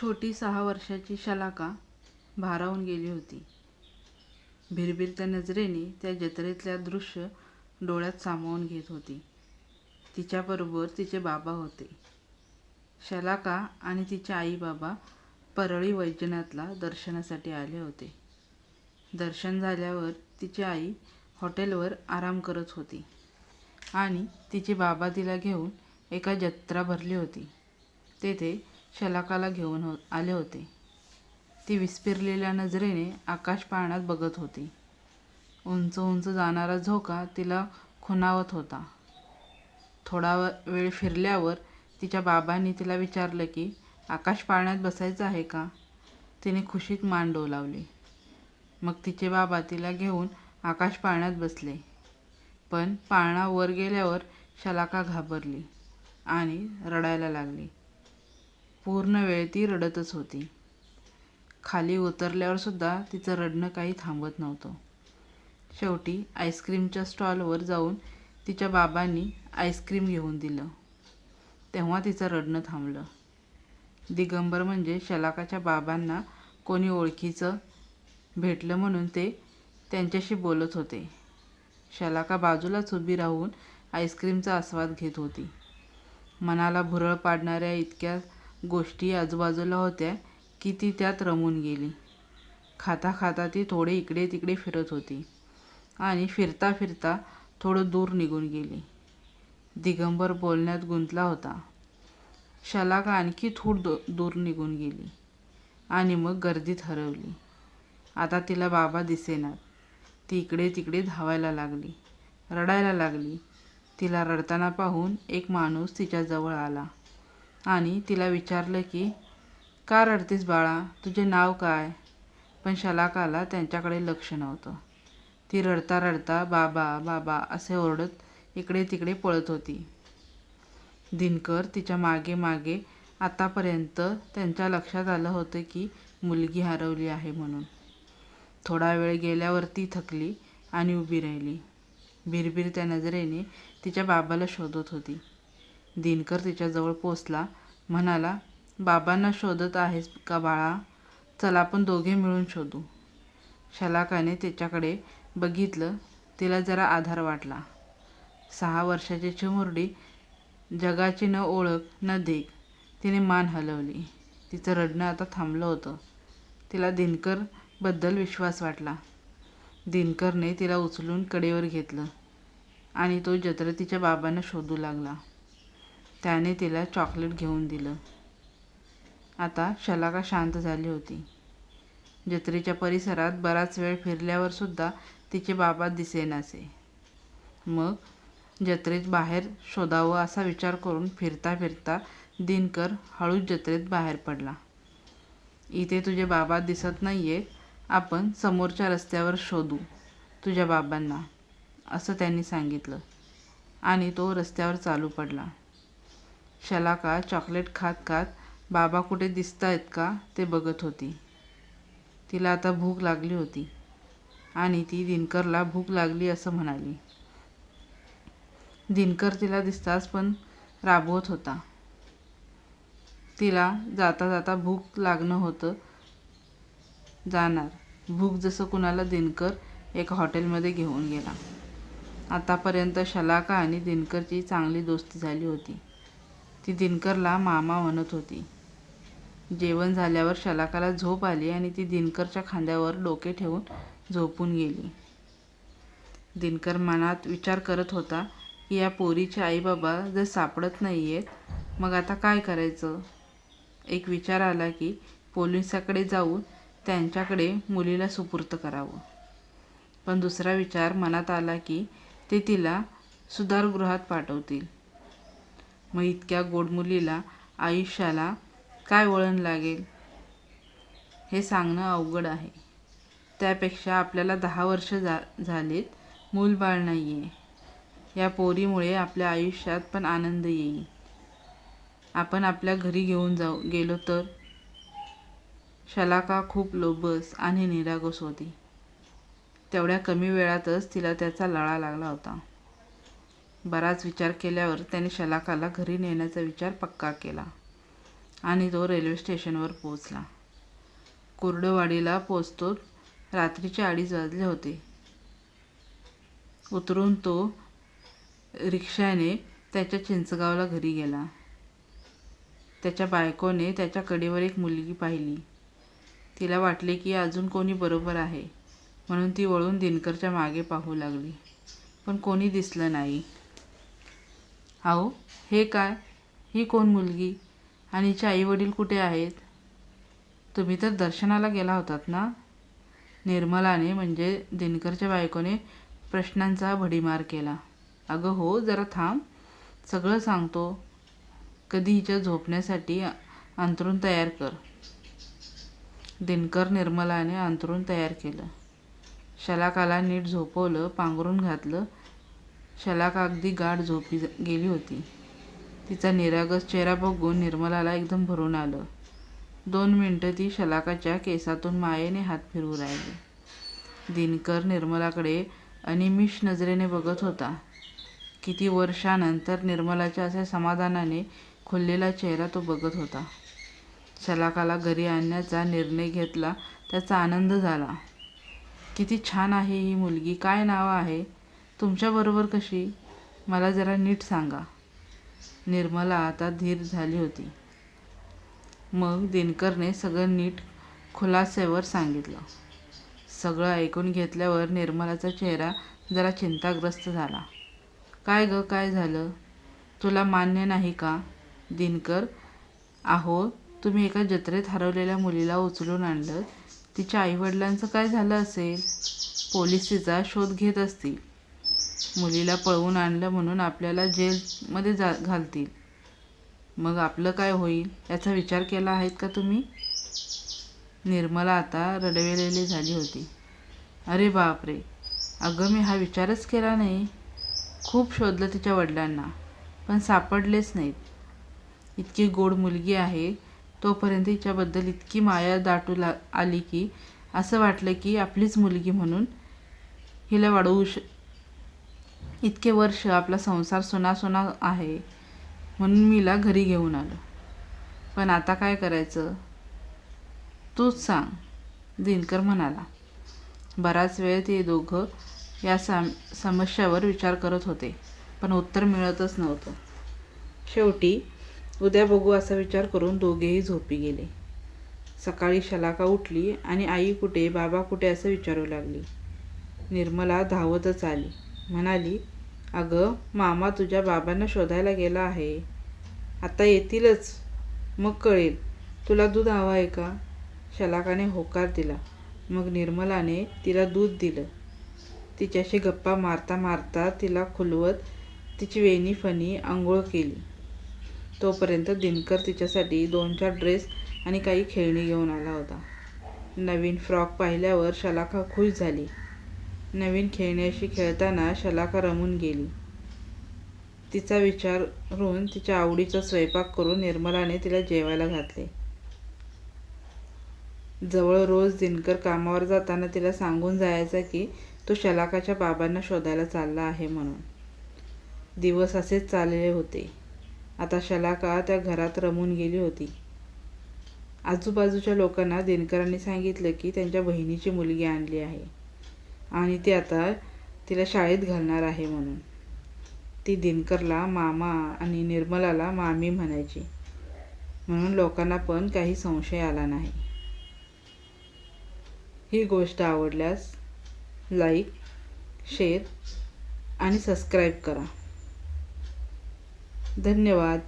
छोटी 6 वर्षाची शलाका भारावून गेली होती. भिरभिरत्या नजरेने त्या जत्रेतल्या दृश्य डोळ्यात सामावून घेत होती. तिच्याबरोबर तिचे बाबा होते. शलाका आणि तिचे आई बाबा परळी वैजनाथला दर्शनासाठी आले होते. दर्शन झाल्यावर तिची आई हॉटेलवर आराम करत होती आणि तिचे बाबा तिला घेऊन एका जत्रा भरली होती. तेथे शलाकाला घेऊन आले होते. ती विस्फिरलेल्या नजरेने आकाश पाळण्यात बघत होती. उंच उंच जाणारा झोका तिला खुणावत होता. थोडा वेळ फिरल्यावर तिच्या बाबांनी तिला विचारलं की आकाश पाळण्यात बसायचं आहे का? तिने खुशीत मान डोलावली. मग तिचे बाबा तिला घेऊन आकाश पाळण्यात बसले. पण पाळणा वर गेल्यावर शलाका घाबरली आणि रडायला लागली. पूर्ण वेळ ती रडतच होती. खाली उतरल्यावर सुद्धा तिचं रडणं काही थांबत नव्हतं. शेवटी आईस्क्रीमच्या स्टॉलवर जाऊन तिच्या बाबांनी आईस्क्रीम घेऊन दिलं. तेव्हा तिचं रडणं थांबलं. दिगंबर म्हणजे शलाकाच्या बाबांना कोणी ओळखीचं भेटलं म्हणून ते त्यांच्याशी बोलत होते. शलाका बाजूलाच उभी राहून आईस्क्रीमचा आस्वाद घेत होती. मनाला भुरळ पाडणाऱ्या इतक्या गोष्टी आजूबाजूला होत्या की ती त्यात रमून गेली. खाता खाता ती थोडे इकडे तिकडे फिरत होती आणि फिरता फिरता थोडं दूर निघून गेली. दिगंबर बोलण्यात गुंतला होता. शलाका आणखी थोडं दूर निघून गेली आणि मग गर्दीत हरवली. आता तिला बाबा दिसेनात. ती इकडे तिकडे धावायला लागली, रडायला लागली. तिला रडताना पाहून एक माणूस तिच्याजवळ आला आणि तिला विचारलं की का रडतेस बाळा, तुझे नाव काय? पण शलाकाला त्यांच्याकडे लक्ष नव्हतं. ती रडता रडता बाबा बाबा असे ओरडत इकडे तिकडे पळत होती. दिनकर तिच्या मागे मागे. आतापर्यंत त्यांच्या लक्षात आलं होतं की मुलगी हरवली आहे म्हणून. थोडा वेळ गेल्यावर ती थकली आणि उभी राहिली. भिरभिरत्या नजरेने तिच्या बाबाला शोधत होती. दिनकर तिच्याजवळ पोचला, म्हणाला, बाबांना शोधत आहेस का बाळा? चल आपण दोघे मिळून शोधू. शलाकाने त्याच्याकडे बघितलं. तिला जरा आधार वाटला. 6 वर्षाची चिमुरडी, जगाची न ओळख न देख. तिने मान हलवली. तिचं रडणं आता थांबलं होतं. तिला दिनकर बद्दल विश्वास वाटला. दिनकरने तिला उचलून कडेवर घेतलं आणि तो जत्रेतीच्या बाबांना शोधू लागला. त्याने तिला चॉकलेट घेऊन दिलं. आता शलाका शांत झाली होती. जत्रेच्या परिसरात बराच वेळ फिरल्यावर सुद्धा तिचे बाबा दिसेनासे. मग जत्रेत बाहेर शोधावं असा विचार करून फिरता फिरता दिनकर हळूच जत्रेत बाहेर पडला. इथे तुझे बाबा दिसत नाहीयेत, आपण समोरच्या रस्त्यावर शोधू तुझ्या बाबांना, असं त्यांनी सांगितलं आणि तो रस्त्यावर चालू पडला. शलाका चॉकलेट खात खात बाबा कुठे दिसतायत का ते बघत होती. तिला आता भूक लागली होती आणि ती दिनकरला भूक लागली असं म्हणाली. दिनकर तिला दिसताच पण राबवत होता. तिला जाता जाता भूक लागणं होतं जाणार. भूक जसं कुणाला दिनकर एका हॉटेलमध्ये घेऊन गेला. आतापर्यंत शलाका आणि दिनकरची चांगली दोस्ती झाली होती. ती दिनकरला मामा म्हणत होती. जेवण झाल्यावर शलाकाला झोप आली आणि ती दिनकरच्या खांद्यावर डोके ठेवून झोपून गेली. दिनकर मनात विचार करत होता की या पोरीचे आईबाबा जर सापडत नाहीयेत मग आता काय करायचं. एक विचार आला की पोलिसाकडे जाऊन त्यांच्याकडे मुलीला सुपूर्द करावं. पण दुसरा विचार मनात आला की ते तिला सुधारगृहात पाठवतील. मग इतक्या गोड मुलीला आयुष्याला काय वळण लागेल हे सांगणं अवघड आहे. त्यापेक्षा आपल्याला 10 वर्ष झालीत, मूलबाळ नाहीये. या पोरीमुळे आपल्या आयुष्यात पण आनंद येईल. आपण आपल्या घरी घेऊन गेलो तर. शलाका खूप लोभस आणि निरागस होती. तेवढ्या कमी वेळातच तिला त्याचा लळा लागला होता. बराच विचार केल्यावर त्याने शलाकाला घरी नेण्याचा विचार पक्का केला. आणि तो रेल्वे स्टेशनवर पोहोचला. कुर्डवाडीला पोचतो रात्रीचे 2:30 वाजले होते. उतरून तो रिक्षाने त्याच्या चिंचगावला घरी गेला. त्याच्या बायकोने त्याच्या कडेवर एक मुलगी पाहिली. तिला वाटले की अजून कोणी बरोबर आहे, म्हणून ती वळून दिनकरच्या मागे पाहू लागली, पण कोणी दिसलं नाही. अहो, हे काय? ही कोण मुलगी? आणि हिचे आईवडील कुठे आहेत? तुम्ही तर दर्शनाला गेला होतात ना? निर्मलाने म्हणजे दिनकरच्या बायकोने प्रश्नांचा भडीमार केला. अगं हो, जरा थांब, सगळं सांगतो. कधी हिच्या झोपण्यासाठी अंथरूण तयार कर. दिनकर निर्मलाने अंथरूण तयार केलं. शलाकाला नीट झोपवलं, पांघरून घातलं. शलाका अगदी गाढ झोपी गेली होती. तिचा निरागस चेहरा बघून निर्मलाला एकदम भरून आलं. 2 मिनिटं ती शलाकाच्या केसातून मायेने हात फिरवू राहिली. दिनकर निर्मलाकडे अनिमिष नजरेने बघत होता. किती वर्षानंतर निर्मलाच्या अशा समाधानाने खुललेला चेहरा तो बघत होता. शलाकाला घरी आणण्याचा निर्णय घेतला त्याचा आनंद झाला. किती छान आहे ही मुलगी. काय नाव आहे? तुमच्याबरोबर कशी? मला जरा नीट सांगा. निर्मला आता धीर झाली होती. मग दिनकरने सगळं नीट खुलासेवर सांगितलं. सगळं ऐकून घेतल्यावर निर्मलाचा चेहरा जरा चिंताग्रस्त झाला. काय ग, काय झालं? तुला मान्य नाही का? दिनकर, अहो, तुम्ही एका जत्रेत हरवलेल्या मुलीला उचलून आणलं. तिच्या आईवडिलांचं काय झालं असेल? पोलीस तिचा शोध घेत असतील. मुलीला पळवून आणलं म्हणून आपल्याला जेलमध्ये घालतील. मग आपलं काय होईल याचा विचार केला आहेत का तुम्ही? निर्मला आता रडवेलेली झाली होती. अरे बापरे, अगं मी हा विचारच केला नाही. खूप शोधलं तिच्या वडिलांना, पण सापडलेच नाहीत. इतकी गोड मुलगी आहे, तोपर्यंत हिच्याबद्दल इतकी माया दाटू आली की असं वाटलं की आपलीच मुलगी म्हणून हिला वाढवू इतके वर्ष आपला संसार सुना आहे म्हणून मी हिला घरी घेऊन आलो. पण आता काय करायचं तूच सांग, दिनकर म्हणाला. बराच वेळ ते दोघं या समस्यावर विचार करत होते, पण उत्तर मिळतच नव्हतं. शेवटी उद्या बघू असा विचार करून दोघेही झोपी गेले. सकाळी शलाका उठली आणि आई कुठे, बाबा कुठे असं विचारू लागली. निर्मला धावतच आली. म्हणाली, अगं मामा तुझ्या बाबांना शोधायला गेला आहे. आता येतीलच, मग कळेल. तुला दूध हवं आहे का? शलाकाने होकार दिला. मग निर्मलाने तिला दूध दिलं. तिच्याशी गप्पा मारता मारता तिला खुलवत तिची वेणी फणी आंघोळ केली. तोपर्यंत दिनकर तिच्यासाठी 2-4 ड्रेस आणि काही खेळणी घेऊन आला होता. नवीन फ्रॉक पाहिल्यावर शलाका खुश झाली. नवीन खेळण्याशी खेळताना शलाका रमून गेली. तिचा विचारून तिच्या आवडीचा स्वयंपाक करून निर्मलाने तिला जेवायला घातले. जवळ रोज दिनकर कामावर जाताना तिला सांगून जायचा की तो शलाकाच्या बाबांना शोधायला चालला आहे म्हणून. दिवस असेच चालले होते. आता शलाका त्या घरात रमून गेली होती. आजूबाजूच्या लोकांना दिनकरांनी सांगितलं की त्यांच्या बहिणीची मुलगी आणली आहे आणि ती आता तिला शाळेत घालणार आहे म्हणून. ती दिनकरला मामा आणि निर्मलाला मामी म्हणायची, म्हणून लोकांना पण काही संशय आला नाही. ही गोष्ट आवडल्यास लाईक, शेअर आणि सबस्क्राईब करा. धन्यवाद.